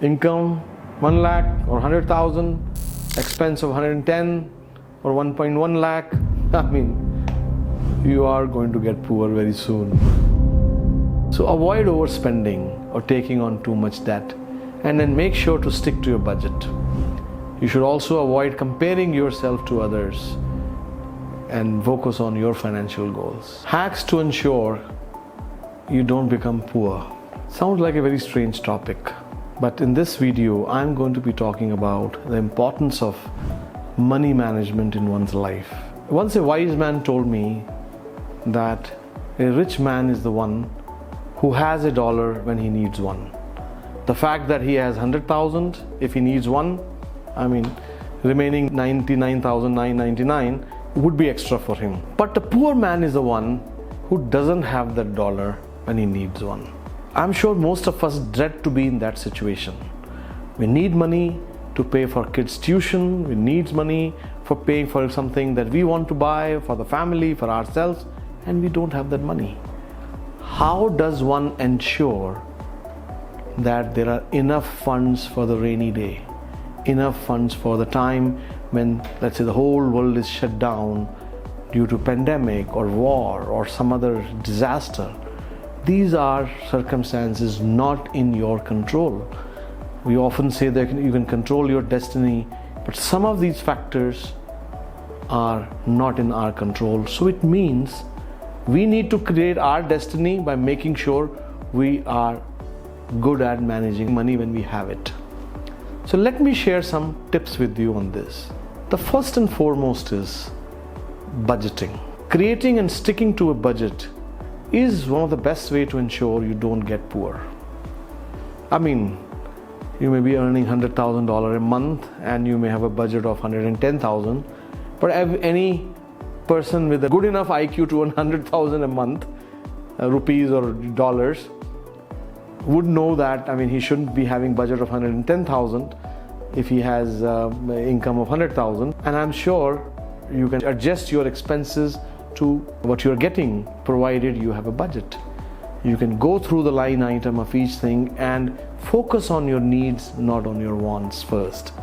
Income 1 lakh or 100,000, expense of 110 or 1.1 lakh. I mean, you are going to get poor very soon. So avoid overspending or taking on too much debt, and then make sure to stick to your budget. You should also avoid comparing yourself to others and focus on your financial goals. Hacks to ensure you don't become poor. Sounds like a very strange topic, but in this video I'm going to be talking about the importance of money management in one's life. Once a wise man told me that a rich man is the one who has $1 when he needs one. The fact that he has 100,000, if he needs one, I mean, remaining 99,999 would be extra for him. But the poor man is the one who doesn't have that dollar when he needs one. I'm sure most of us dread to be in that situation. We need money to pay for kids' tuition, we need money for paying for something that we want to buy for the family, for ourselves, and we don't have that money. How does one ensure that there are enough funds for the rainy day, enough funds for the time when, let's say, the whole world is shut down due to pandemic or war or some other disaster? These are circumstances not in your control. We often say that you can control your destiny, but some of these factors are not in our control. So it means we need to create our destiny by making sure we are good at managing money when we have it. So let me share some tips with you on this. The first and foremost is budgeting. Creating and sticking to a budget is one of the best way to ensure you don't get poor. I mean, you may be earning $100,000 a month and you may have a budget of 110,000, but any person with a good enough IQ to earn 100,000 a month, rupees or dollars, would know that, I mean, he shouldn't be having budget of 110,000 if he has income of 100,000. And I'm sure you can adjust your expenses to what you're getting, provided you have a budget. You can go through the line item of each thing and focus on your needs, not on your wants first,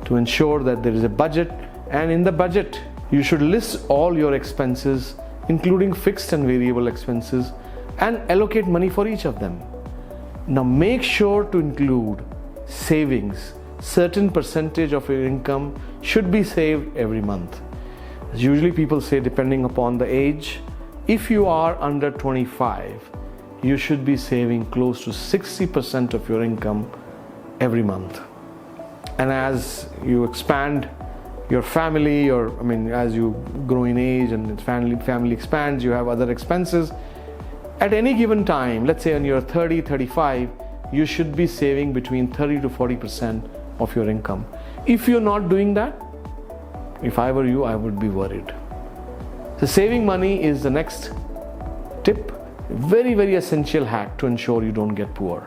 to ensure that there is a budget. And in the budget, you should list all your expenses, including fixed and variable expenses, and allocate money for each of them. Now make sure to include savings. Certain percentage of your income should be saved every month. As usually people say, depending upon the age, if you are under 25, you should be saving close to 60% of your income every month. And as you expand your family, or as you grow in age and family expands, you have other expenses. At any given time, let's say when you're 30, 35, you should be saving between 30 to 40% of your income. If you're not doing that, if I were you, I would be worried. So saving money is the next tip, very, very essential hack to ensure you don't get poor.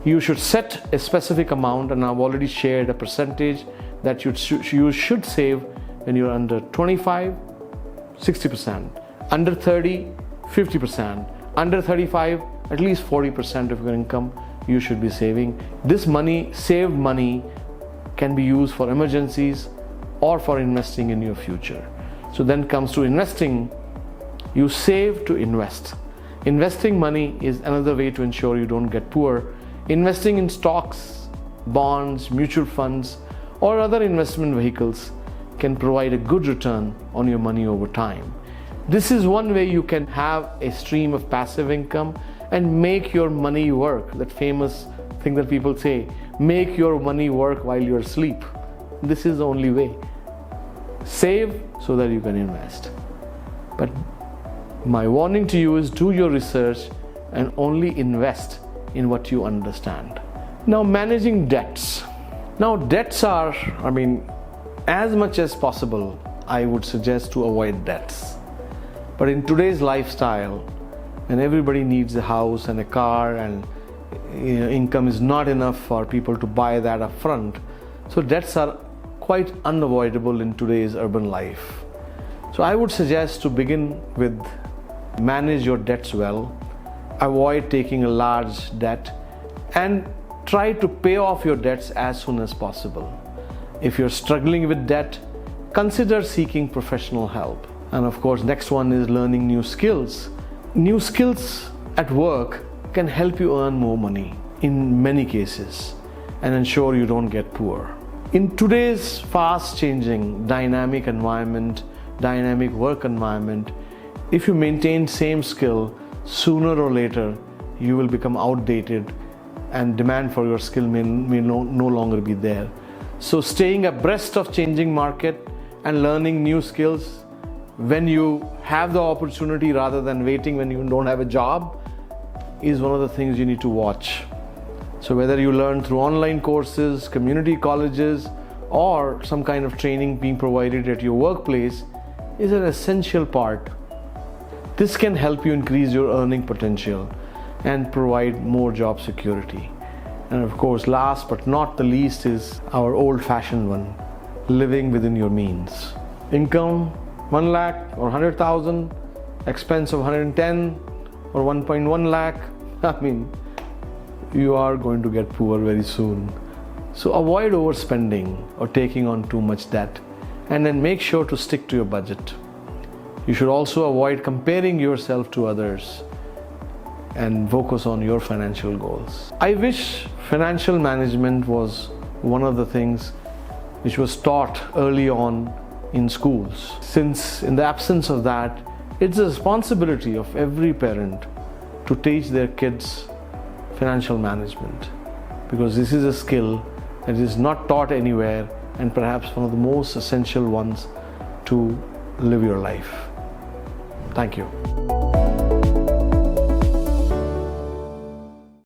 You should set a specific amount, and I've already shared a percentage that you should save when you're under 25, 60%, under 30, 50%, under 35, at least 40% of your income you should be saving. This money, saved money, can be used for emergencies or for investing in your future. So then comes to investing. You save to invest. Investing money is another way to ensure you don't get poor. Investing in stocks, bonds, mutual funds, or other investment vehicles can provide a good return on your money over time. This is one way you can have a stream of passive income and make your money work. That famous thing that people say, make your money work while you're asleep. This is the only way. Save so that you can invest. But my warning to you is, do your research and only invest in what you understand. Now, managing debts. Now, debts are, as much as possible, I would suggest to avoid debts. But in today's lifestyle, when everybody needs a house and a car, and income is not enough for people to buy that up front, so debts are quite unavoidable in today's urban life. So I would suggest to begin with, manage your debts well, avoid taking a large debt, and try to pay off your debts as soon as possible. If you're struggling with debt, consider seeking professional help. And of course, next one is learning new skills. New skills at work can help you earn more money in many cases and ensure you don't get poor. In today's fast changing dynamic environment, dynamic work environment, if you maintain same skill, sooner or later you will become outdated and demand for your skill may no longer be there. So staying abreast of changing market and learning new skills when you have the opportunity rather than waiting when you don't have a job is one of the things you need to watch. So whether you learn through online courses, community colleges, or some kind of training being provided at your workplace is an essential part. This can help you increase your earning potential and provide more job security. And of course, last but not the least is our old-fashioned one, living within your means. Income 1 lakh or 100,000, expense of 110 or 1.1 lakh. I mean, you are going to get poor very soon. So avoid overspending or taking on too much debt, and then make sure to stick to your budget. You should also avoid comparing yourself to others and focus on your financial goals. I wish financial management was one of the things which was taught early on in schools. Since in the absence of that, it's a responsibility of every parent to teach their kids financial management, because this is a skill that is not taught anywhere and perhaps one of the most essential ones to live your life. Thank you.